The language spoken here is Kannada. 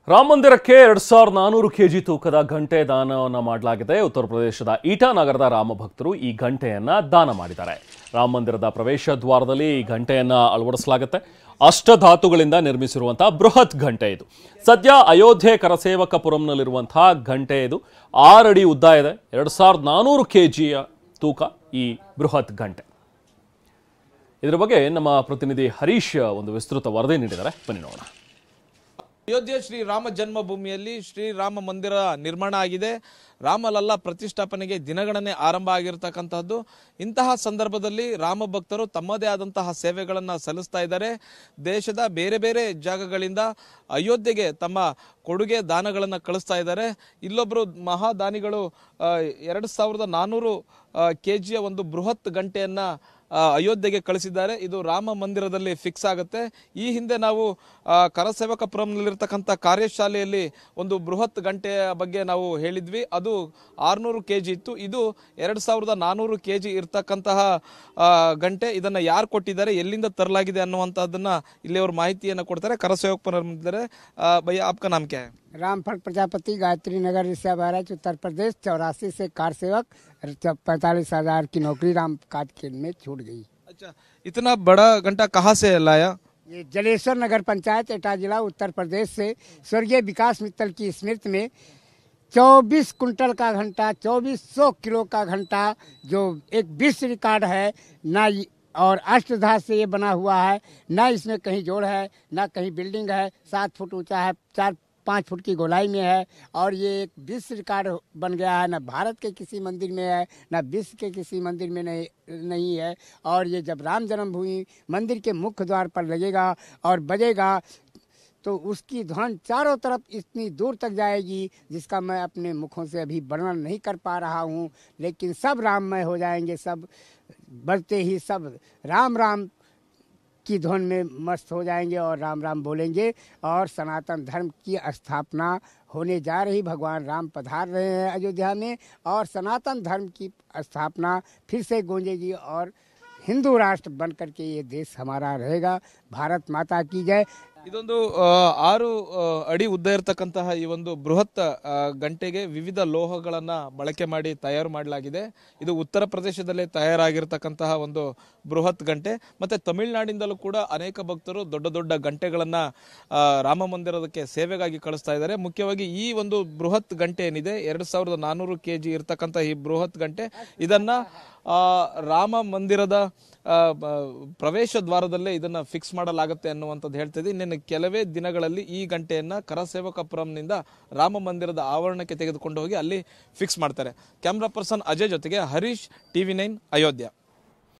ರಾಮ ಮಂದಿರಕ್ಕೆ 2400 ಕೆಜಿ ತೂಕದ ಗಂಟೆ ದಾನವನ್ನು ಮಾಡಲಾಗಿದೆ. ಉತ್ತರ ಪ್ರದೇಶದ ಈಟಾ ನಗರದ ರಾಮ ಭಕ್ತರು ಈ ಗಂಟೆಯನ್ನ ದಾನ ಮಾಡಿದ್ದಾರೆ. ರಾಮ ಮಂದಿರದ ಪ್ರವೇಶ ದ್ವಾರದಲ್ಲಿ ಈ ಗಂಟೆಯನ್ನ ಅಳವಡಿಸಲಾಗುತ್ತೆ. ಅಷ್ಟಧಾತುಗಳಿಂದ ನಿರ್ಮಿಸಿರುವಂತಹ ಬೃಹತ್ ಗಂಟೆ ಇದು. ಸದ್ಯ ಅಯೋಧ್ಯೆ ಕರಸೇವಕಪುರಂನಲ್ಲಿರುವಂತಹ ಗಂಟೆ ಇದು 6 ಅಡಿ ಉದ್ದ ಇದೆ. 2400 ಕೆಜಿಯ ತೂಕ ಈ ಬೃಹತ್ ಗಂಟೆ. ಇದರ ಬಗ್ಗೆ ನಮ್ಮ ಪ್ರತಿನಿಧಿ ಹರೀಶ್ ಒಂದು ವಿಸ್ತೃತ ವರದಿ ನೀಡಿದ್ದಾರೆ. ಬನ್ನಿ ನೋಡೋಣ. ಅಯೋಧ್ಯೆ ಶ್ರೀರಾಮ ಜನ್ಮಭೂಮಿಯಲ್ಲಿ ಶ್ರೀರಾಮ ಮಂದಿರ ನಿರ್ಮಾಣ ಆಗಿದೆ. ರಾಮಲಲ್ಲಾ ಪ್ರತಿಷ್ಠಾಪನೆಗೆ ದಿನಗಣನೆ ಆರಂಭ ಆಗಿರತಕ್ಕಂತಹದ್ದು. ಇಂತಹ ಸಂದರ್ಭದಲ್ಲಿ ರಾಮ ಭಕ್ತರು ತಮ್ಮದೇ ಆದಂತಹ ಸೇವೆಗಳನ್ನು ಸಲ್ಲಿಸ್ತಾ ಇದ್ದಾರೆ. ದೇಶದ ಬೇರೆ ಬೇರೆ ಜಾಗಗಳಿಂದ ಅಯೋಧ್ಯೆಗೆ ತಮ್ಮ ಕೊಡುಗೆ ದಾನಗಳನ್ನು ಕಳಿಸ್ತಾ ಇದ್ದಾರೆ. ಇಲ್ಲೊಬ್ಬರು ಮಹಾದಾನಿಗಳು 2400 ಕೆಜಿಯ ಒಂದು ಬೃಹತ್ ಗಂಟೆಯನ್ನ ಅಯೋಧ್ಯೆಗೆ ಕಳಿಸಿದ್ದಾರೆ. ಇದು ರಾಮ ಮಂದಿರದಲ್ಲಿ ಫಿಕ್ಸ್ ಆಗುತ್ತೆ. ಈ ಹಿಂದೆ ನಾವು ಕರಸೇವಕಪುರಂನಲ್ಲಿರ್ತಕ್ಕಂಥ ಕಾರ್ಯಶಾಲೆಯಲ್ಲಿ ಒಂದು ಬೃಹತ್ ಗಂಟೆಯ ಬಗ್ಗೆ ನಾವು ಹೇಳಿದ್ವಿ. ಅದು 600 ಕೆಜಿ ಇತ್ತು. ಇದು 2400 ಕೆಜಿ ಇರ್ತಕ್ಕಂತಹ ಗಂಟೆ. ಇದನ್ನ ಯಾರು ಕೊಟ್ಟಿದ್ದಾರೆ, ಎಲ್ಲಿಂದ ತರಲಾಗಿದೆ ಅನ್ನುವಂಥದ್ದನ್ನ ಇಲ್ಲಿ ಅವರು ಮಾಹಿತಿಯನ್ನು ಕೊಡ್ತಾರೆ. ಕರಸೇವಕಪುರಂ ಇದ್ದಾರೆ. ಭಯ್ಯ आपका नाम क्या है? रामफल प्रजापति, गायत्री नगर, ऋषा बहराइच, उत्तर प्रदेश। 84 से कार सेवक, 45,000 की नौकरी राम काज केंद्र में छूट गई। अच्छा, इतना बड़ा घंटा कहाँ से लाया? ये जलेश्वर नगर पंचायत, एटा जिला, उत्तर प्रदेश से स्वर्गीय विकास मित्तल की स्मृति में 24 कुंटल का घंटा, 2400 किलो का घंटा, जो एक विश्व रिकॉर्ड है ना, और अष्टधात से ये बना हुआ है। ना इसमें कहीं जोड़ है, ना कहीं बिल्डिंग है। 7 फुट ऊंचा है, 4-5 फुट की गोलाई में है, और ये एक विश्व रिकॉर्ड बन गया है। ना भारत के किसी मंदिर में है, ना विश्व के किसी मंदिर में नहीं है। और ये जब राम जन्मभूमि मंदिर के मुख्य द्वार पर लगेगा और बजेगा तो उसकी ध्वनि चारों तरफ इतनी दूर तक जाएगी, जिसका मैं अपने मुखों से अभी वर्णन नहीं कर पा रहा हूँ। लेकिन सब राममय हो जाएंगे। सब बजते ही सब राम राम की धुन में मस्त हो जाएंगे और राम राम बोलेंगे। और सनातन धर्म की स्थापना होने जा रही। भगवान राम पधार रहे हैं अयोध्या में, और सनातन धर्म की स्थापना फिर से गूंजेगी, और हिंदू राष्ट्र बन करके ये देश हमारा रहेगा। भारत माता की जय। ಇದೊಂದು 6 ಅಡಿ ಉದ್ದ ಇರತಕ್ಕಂತಹ ಈ ಒಂದು ಬೃಹತ್ ಗಂಟೆಗೆ ವಿವಿಧ ಲೋಹಗಳನ್ನ ಬಳಕೆ ಮಾಡಿ ತಯಾರು ಮಾಡಲಾಗಿದೆ. ಇದು ಉತ್ತರ ಪ್ರದೇಶದಲ್ಲೇ ತಯಾರಾಗಿರ್ತಕ್ಕಂತಹ ಒಂದು ಬೃಹತ್ ಗಂಟೆ. ಮತ್ತೆ ತಮಿಳುನಾಡಿನಿಂದಲೂ ಕೂಡ ಅನೇಕ ಭಕ್ತರು ದೊಡ್ಡ ದೊಡ್ಡ ಗಂಟೆಗಳನ್ನ ರಾಮ ಮಂದಿರದಕ್ಕೆ ಸೇವೆಗಾಗಿ ಕಳಿಸ್ತಾ ಇದ್ದಾರೆ. ಮುಖ್ಯವಾಗಿ ಈ ಒಂದು ಬೃಹತ್ ಗಂಟೆ ಏನಿದೆ, 2400 ಕೆಜಿ ಇರ್ತಕ್ಕಂಥ ಈ ಬೃಹತ್ ಗಂಟೆ, ಇದನ್ನ ರಾಮ ಮಂದಿರದ ಪ್ರವೇಶ ದ್ವಾರದಲ್ಲೇ ಇದನ್ನ ಫಿಕ್ಸ್ ಮಾಡಲಾಗುತ್ತೆ ಅನ್ನುವಂಥದ್ದು ಹೇಳ್ತಿದೆ. ಇನ್ನೇನು ಕೆಲವೇ ದಿನಗಳಲ್ಲಿ ಈ ಗಂಟೆಯನ್ನ ಕರಸೇವಕಪುರಂನಿಂದ ರಾಮ ಮಂದಿರದ ಆವರಣಕ್ಕೆ ತೆಗೆದುಕೊಂಡು ಹೋಗಿ ಅಲ್ಲಿ ಫಿಕ್ಸ್ ಮಾಡ್ತಾರೆ. ಕ್ಯಾಮ್ರಾ ಪರ್ಸನ್ ಅಜಯ್ ಜೊತೆಗೆ ಹರೀಶ್, TV9 ಅಯೋಧ್ಯ.